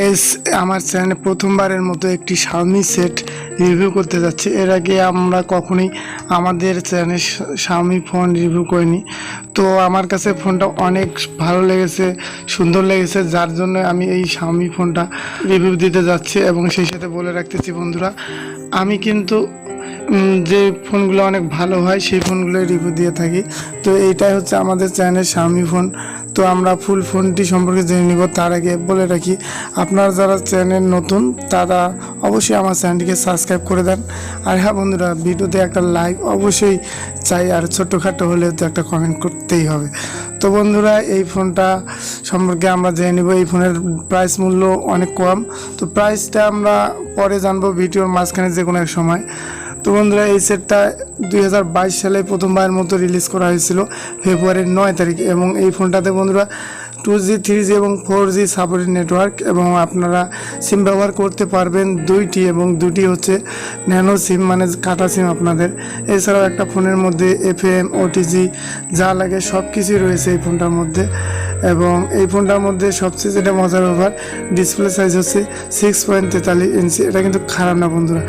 S আমার চ্যানেলে প্রথমবারের মতো একটি xiaomi সেট রিভিউ করতে যাচ্ছি। এর আগে আমরা কখনোই আমাদের চ্যানেলে xiaomi ফোন রিভিউ করিনি। তো আমার কাছে ফোনটা অনেক ভালো লেগেছে, সুন্দর লেগেছে, যার জন্য আমি এই xiaomi ফোনটা রিভিউ দিতে যাচ্ছি। এবং সেই সাথে বলে রাখতেছি বন্ধুরা, আমি কিন্তু যে ফোনগুলো অনেক ভালো হয় সেই ফোনগুলোই রিভিউ দিয়ে থাকি। তো এইটাই হচ্ছে আমাদের চ্যানেলের xiaomi ফোন। তো আমরা ফুল ফোনটি সম্পর্কে জেনে নিব। তার আগে বলে রাখি, আপনারা যারা চ্যানেল নতুন তারা অবশ্যই আমার চ্যানেলটিকে সাবস্ক্রাইব করে দেন। আর হ্যাঁ বন্ধুরা, ভিডিওতে একটা লাইক অবশ্যই চাই, আর ছোট্টখাটো হলেও তো একটা কমেন্ট করতেই হবে। তো বন্ধুরা, এই ফোনটা সম্পর্কে আমরা জেনে নিব। এই ফোনের প্রাইস মূল্য অনেক কম। তো প্রাইসটা আমরা পরে জানবো ভিডিওর মাঝখানে যে কোনো এক সময়। তো বন্ধুরা, এই সেটটা 2022 সালে প্রথমবারের মতো রিলিজ করা হয়েছিল ফেব্রুয়ারির 9 তারিখ। এবং এই ফোনটাতে বন্ধুরা 2G 3G এবং 4G সাপোর্টেড নেটওয়ার্ক, এবং আপনারা সিম ব্যবহার করতে পারবেন দুইটি, এবং দুটি হচ্ছে ন্যানো সিম, মানে কাটা সিম আপনাদের। এছাড়াও একটা ফোনের মধ্যে FM OTG যা লাগে সব কিছুই রয়েছে এই ফোনটার মধ্যে। এবং এই ফোনটার মধ্যে সবচেয়ে যেটা মজার ব্যাপার, ডিসপ্লে সাইজ হচ্ছে 6.43 ইঞ্চি। এটা কিন্তু খারাপ না বন্ধুরা।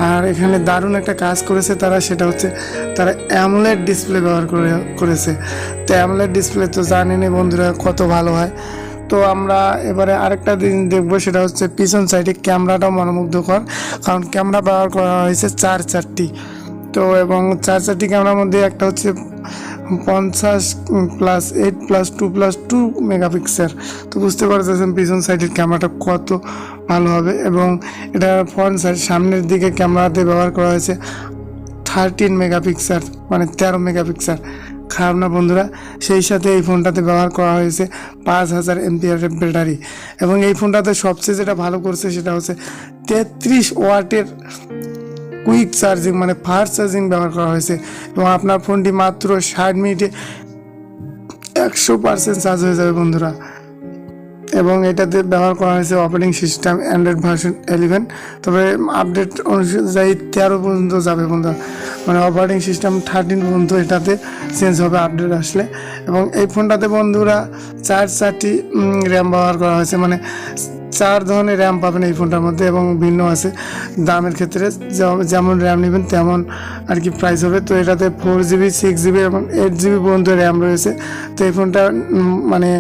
আর এখানে দারুণ একটা কাজ করেছে তারা, সেটা হচ্ছে তারা অ্যামোলেড ডিসপ্লে ব্যবহার করেছে। তো অ্যামোলেড ডিসপ্লে তো জানেনই বন্ধুরা কত ভালো হয়। তো আমরা এবারে আরেকটা দিন দেখবো, সেটা হচ্ছে পিছন সাইডে ক্যামেরাটাও মনোমুগ্ধকর, কারণ ক্যামেরা ব্যবহার করা হয়েছে চারটি। তো এবং চারটি ক্যামেরার মধ্যে একটা হচ্ছে 50+8+2+2 মেগাপিক্সেল। তো বুঝতে পারতেছেন পিছন সাইডের ক্যামেরাটা কত ভালো হবে। এবং এটা ফ্রন্ট সাইড সামনের দিকে ক্যামেরাতে ব্যবহার করা হয়েছে 13 মেগাপিক্সেল, মানে 13 মেগাপিক্সেল। খারাপ না বন্ধুরা। সেই সাথে এই ফোনটাতে ব্যবহার করা হয়েছে 5000 mAh ব্যাটারি। এবং এই ফোনটাতে সবচেয়ে যেটা ভালো করছে সেটা হচ্ছে 33 ওয়াটের কুইক চার্জিং, মানে ফাস্ট চার্জিং ব্যবহার করা হয়েছে। এবং আপনার ফোনটি মাত্র 60 মিনিটে 100% চার্জ হয়ে যাবে বন্ধুরা। এবং এটাতে ব্যবহার করা হয়েছে অপারেটিং সিস্টেম অ্যান্ড্রয়েড ভার্সন 11। তবে আপডেট অনুযায়ী 13 পর্যন্ত যাবে বন্ধুরা, মানে অপারেটিং সিস্টেম 13 পর্যন্ত এটাতে চেঞ্জ হবে আপডেট আসলে। এবং এই ফোনটাতে বন্ধুরা 4টি র্যাম ব্যবহার করা হয়েছে, মানে 4 ধরনের র্যাম পাবেন এই ফোনটার মধ্যে। এবং ভিন্ন আছে দামের ক্ষেত্রে, যেমন র্যাম নেবেন তেমন আর কি প্রাইস হবে। তো এটাতে 4GB 6GB এবং 8GB পর্যন্ত র্যাম রয়েছে। তো এই ফোনটা মানে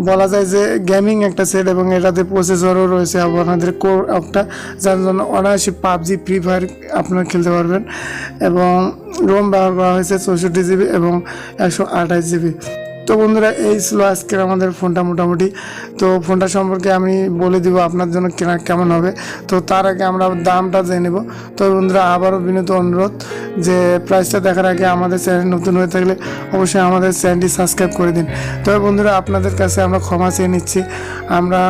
বলা যায় যে গেমিং একটা সেট। এবং এটাতে প্রসেসরও রয়েছে আপনাদের কোর একটা, যার জন্য অনায়াসে PUBG ফ্রি ফায়ার আপনারা খেলতে পারবেন। এবং রোম ব্যবহার করা হয়েছে 64GB এবং 128GB। তো বন্ধুরা, এই ছিল আজকের আমাদের ফোনটা মোটামুটি। তো ফোনটা সম্পর্কে আমি বলে দিব আপনার জন্য কেনা কেমন হবে। তো তার আগে আমরা দামটা জেনে নেব। তো বন্ধুরা, আবারও বিনীত অনুরোধ যে প্রাইসটা দেখার আগে আমাদের চ্যানেল নতুন হয়ে থাকলে অবশ্যই আমাদের চ্যানেলটি সাবস্ক্রাইব করে দিন। তবে বন্ধুরা, আপনাদের কাছে আমরা ক্ষমা চেয়ে নিচ্ছি। আমরা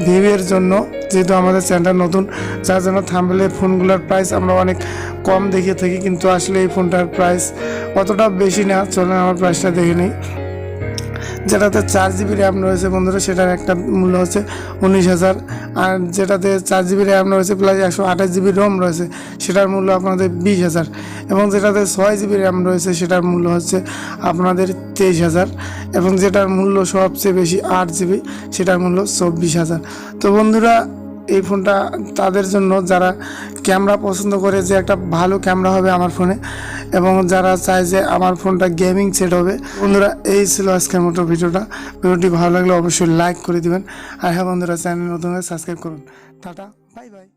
ভিউয়ের জন্য, যেহেতু আমাদের চ্যানেলটা নতুন, যার জন্য থাম্বনেলে ফোনগুলোর প্রাইস আমরা অনেক কম দেখিয়ে থাকি, কিন্তু আসলে এই ফোনটার প্রাইস অতটা বেশি না। চলেন আমার প্রাইসটা দেখে নিই। যেটাতে 4GB র্যাম রয়েছে বন্ধুরা, সেটার একটা মূল্য হচ্ছে 19,000। আর যেটাতে 4GB র্যাম রয়েছে প্লাস 128GB রোম রয়েছে, সেটার মূল্য আপনাদের 20,000। এবং যেটাতে 6GB র্যাম রয়েছে সেটার মূল্য হচ্ছে আপনাদের 23,000। এবং যেটার মূল্য সবচেয়ে বেশি 8GB, সেটার মূল্য 24,000। তো বন্ধুরা, এই ফোনটা তাদের জন্য যারা ক্যামেরা পছন্দ করে, যে একটা ভালো ক্যামেরা হবে আমার ফোনে, এবং যারা চায় যে আমার ফোনটা গেমিং সেট হবে। বন্ধুরা, এই ছিল আজকের মতো ভিডিওটি ভালো লাগলে অবশ্যই লাইক করে দিবেন। আর হ্যাঁ বন্ধুরা, চ্যানেল নতুন হলে সাবস্ক্রাইব করুন। Tata, bye bye.